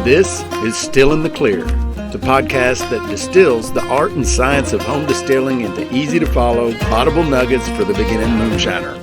This is Still in the Clear, the podcast that distills the art and science of home distilling into easy-to-follow, audible nuggets for the beginning moonshiner.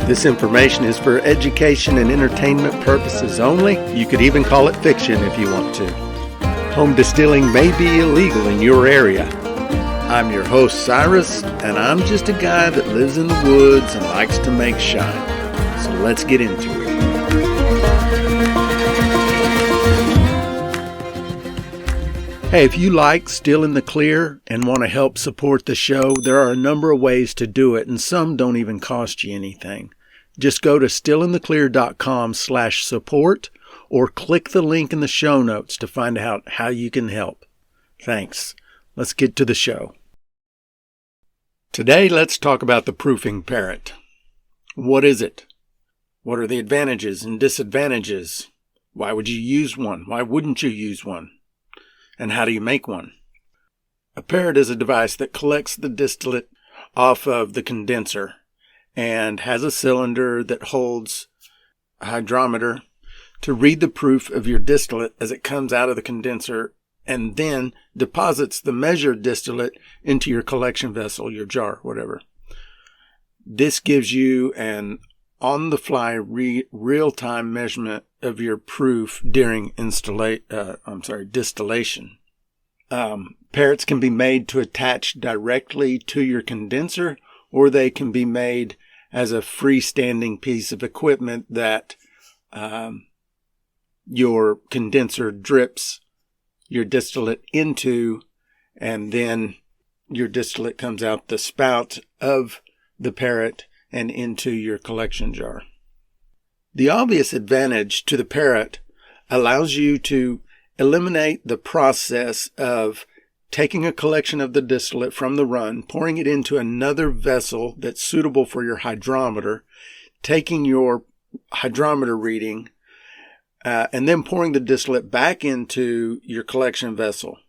This information is for education and entertainment purposes only. You could even call it fiction if you want to. Home distilling may be illegal in your area. I'm your host, Cyrus, and I'm just a guy that lives in the woods and likes to make shine. So let's get into it. Hey, if you like Still in the Clear and want to help support the show, there are a number of ways to do it, and some don't even cost you anything. Just go to stillintheclear.com/support or click the link in the show notes to find out how you can help. Thanks. Let's get to the show. Today, let's talk about the proofing parrot. What is it? What are the advantages and disadvantages? Why would you use one? Why wouldn't you use one? And how do you make one? A parrot is a device that collects the distillate off of the condenser and has a cylinder that holds a hydrometer to read the proof of your distillate as it comes out of the condenser, and then deposits the measured distillate into your collection vessel, your jar, whatever. This gives you an on-the-fly real-time measurement of your proof during distillation. Parrots can be made to attach directly to your condenser, or they can be made as a freestanding piece of equipment that your condenser drips your distillate into, and then your distillate comes out the spout of the parrot and into your collection jar. The obvious advantage to the parrot allows you to eliminate the process of taking a collection of the distillate from the run, pouring it into another vessel that's suitable for your hydrometer, taking your hydrometer reading, and then pouring the distillate back into your collection vessel.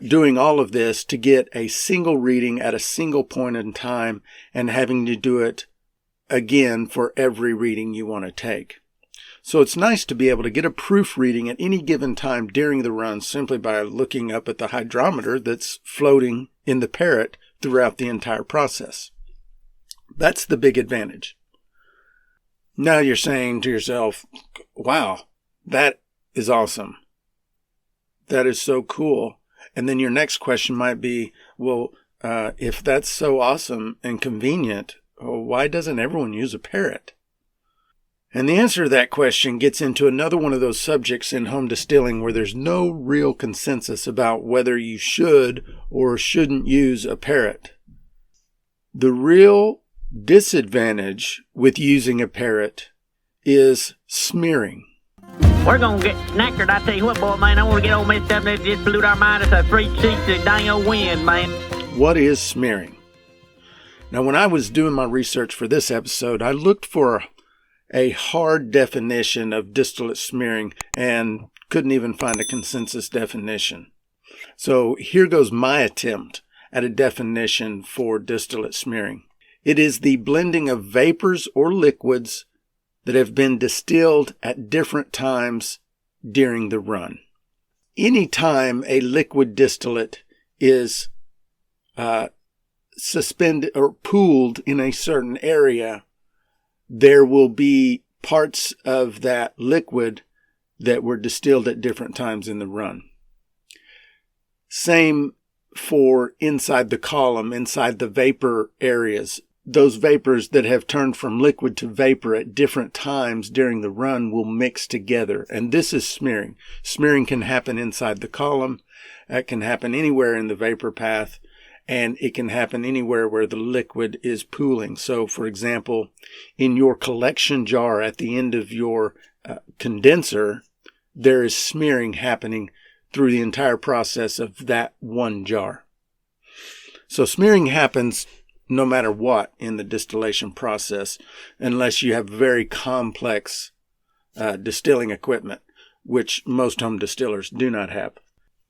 Doing all of this to get a single reading at a single point in time and having to do it again for every reading you want to take. So it's nice to be able to get a proof reading at any given time during the run simply by looking up at the hydrometer that's floating in the parrot throughout the entire process. That's the big advantage. Now you're saying to yourself, wow, that is awesome. That is so cool. And then your next question might be, well, if that's so awesome and convenient, why doesn't everyone use a parrot? And the answer to that question gets into another one of those subjects in home distilling where there's no real consensus about whether you should or shouldn't use a parrot. The real disadvantage with using a parrot is smearing. We're going to get snackered. I tell you what, boy, man, I want to get all messed up and it just blew our mind. It's a free cheat to the dang old wind, man. What is smearing? Now, when I was doing my research for this episode, I looked for a hard definition of distillate smearing and couldn't even find a consensus definition. So here goes my attempt at a definition for distillate smearing. It is the blending of vapors or liquids that have been distilled at different times during the run. Anytime a liquid distillate is suspended or pooled in a certain area, there will be parts of that liquid that were distilled at different times in the run. Same for inside the column, inside the vapor areas. Those vapors that have turned from liquid to vapor at different times during the run will mix together. And this is smearing. Smearing can happen inside the column. It can happen anywhere in the vapor path. And it can happen anywhere where the liquid is pooling. So, for example, in your collection jar at the end of your condenser, there is smearing happening through the entire process of that one jar. So smearing happens no matter what in the distillation process, unless you have very complex distilling equipment, which most home distillers do not have.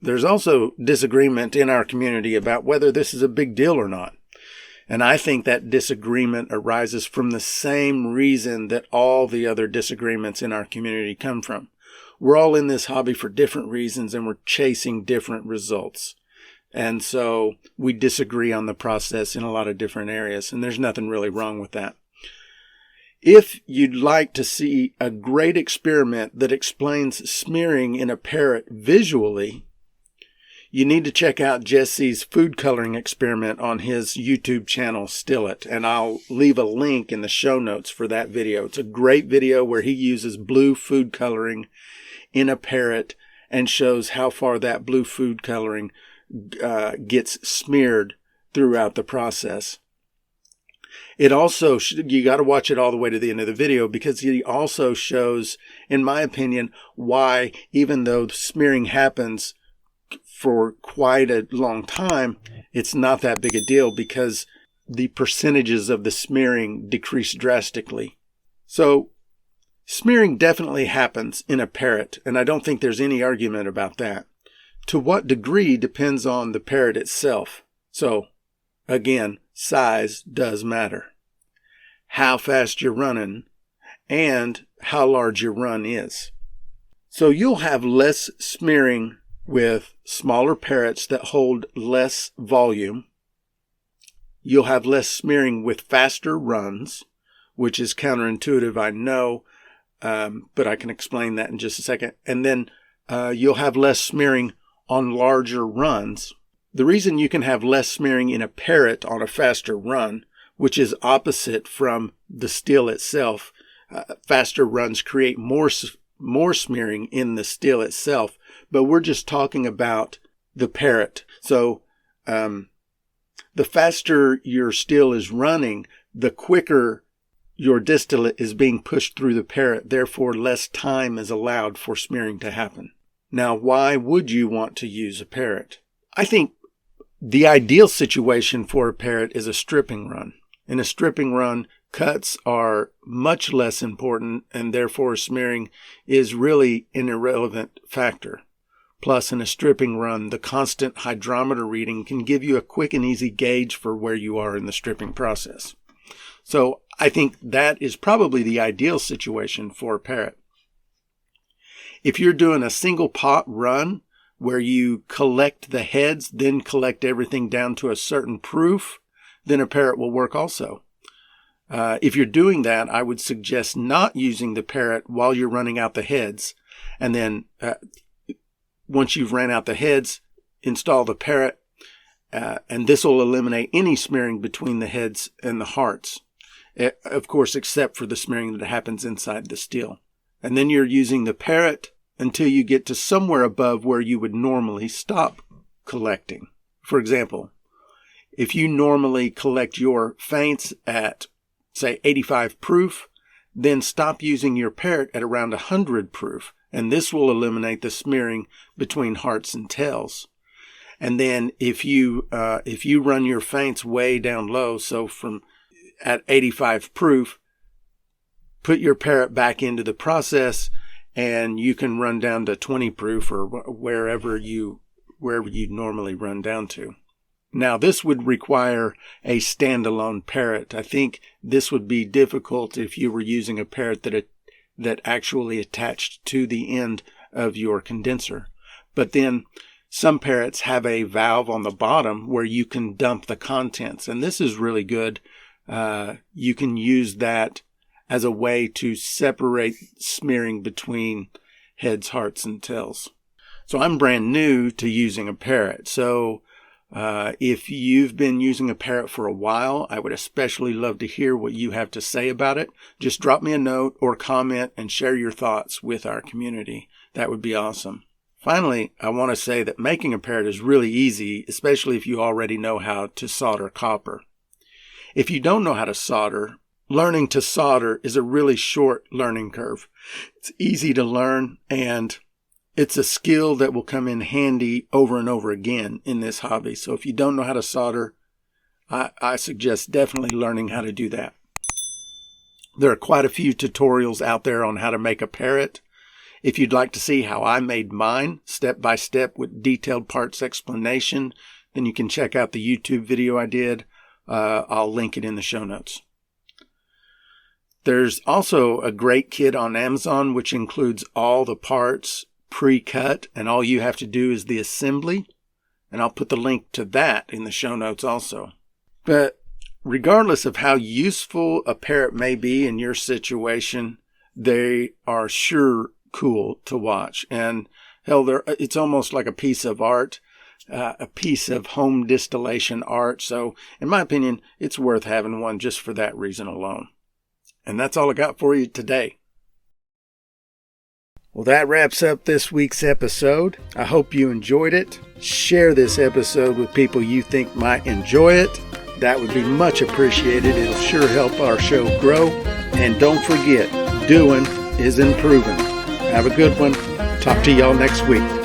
There's also disagreement in our community about whether this is a big deal or not. And I think that disagreement arises from the same reason that all the other disagreements in our community come from, we're all in this hobby for different reasons and we're chasing different results. And so we disagree on the process in a lot of different areas, and there's nothing really wrong with that. If you'd like to see a great experiment that explains smearing in a parrot visually, you need to check out Jesse's food coloring experiment on his YouTube channel, Still It, and I'll leave a link in the show notes for that video. It's a great video where he uses blue food coloring in a parrot and shows how far that blue food coloring gets smeared throughout the process. It also, you got to watch it all the way to the end of the video, because he also shows, in my opinion, why even though smearing happens for quite a long time, it's not that big a deal because the percentages of the smearing decrease drastically. So smearing definitely happens in a parrot, and I don't think there's any argument about that. To what degree depends on the parrot itself. So, again, size does matter. How fast you're running and how large your run is. So you'll have less smearing with smaller parrots that hold less volume. You'll have less smearing with faster runs, which is counterintuitive, I know, but I can explain that in just a second. And then you'll have less smearing on larger runs. The reason you can have less smearing in a parrot on a faster run, which is opposite from the still itself, faster runs create more smearing in the still itself, but we're just talking about the parrot. So the faster your still is running, the quicker your distillate is being pushed through the parrot, therefore less time is allowed for smearing to happen. Now, why would you want to use a parrot? I think the ideal situation for a parrot is a stripping run. In a stripping run, cuts are much less important, and therefore smearing is really an irrelevant factor. Plus, in a stripping run, the constant hydrometer reading can give you a quick and easy gauge for where you are in the stripping process. So I think that is probably the ideal situation for a parrot. If you're doing a single pot run where you collect the heads, then collect everything down to a certain proof, then a parrot will work also. If you're doing that, I would suggest not using the parrot while you're running out the heads. And then once you've ran out the heads, install the parrot. And this will eliminate any smearing between the heads and the hearts. Of course, except for the smearing that happens inside the still. And then you're using the parrot until you get to somewhere above where you would normally stop collecting. For example, if you normally collect your feints at, say, 85 proof, then stop using your parrot at around 100 proof. And this will eliminate the smearing between hearts and tails. And then if you run your feints way down low, so from at 85 proof, put your parrot back into the process, and you can run down to 20 proof or wherever you normally run down to. Now, this would require a standalone parrot. I think this would be difficult if you were using a parrot that actually attached to the end of your condenser. But then some parrots have a valve on the bottom where you can dump the contents, and this is really good. You can use that as a way to separate smearing between heads, hearts, and tails. So I'm brand new to using a parrot. So if you've been using a parrot for a while, I would especially love to hear what you have to say about it. Just drop me a note or comment and share your thoughts with our community. That would be awesome. Finally, I want to say that making a parrot is really easy, especially if you already know how to solder copper. If you don't know how to solder, learning to solder is a really short learning curve. It's easy to learn, and it's a skill that will come in handy over and over again in this hobby. So if you don't know how to solder, I suggest definitely learning how to do that. There are quite a few tutorials out there on how to make a parrot. If you'd like to see how I made mine, step by step with detailed parts explanation, then you can check out the YouTube video I did. I'll link it in the show notes. There's also a great kit on Amazon which includes all the parts pre-cut, and all you have to do is the assembly. And I'll put the link to that in the show notes also. But regardless of how useful a parrot may be in your situation, they are sure cool to watch. And hell, it's almost like a piece of art, a piece of home distillation art. So in my opinion, it's worth having one just for that reason alone. And that's all I got for you today. Well, that wraps up this week's episode. I hope you enjoyed it. Share this episode with people you think might enjoy it. That would be much appreciated. It'll sure help our show grow. And don't forget, doing is improving. Have a good one. Talk to y'all next week.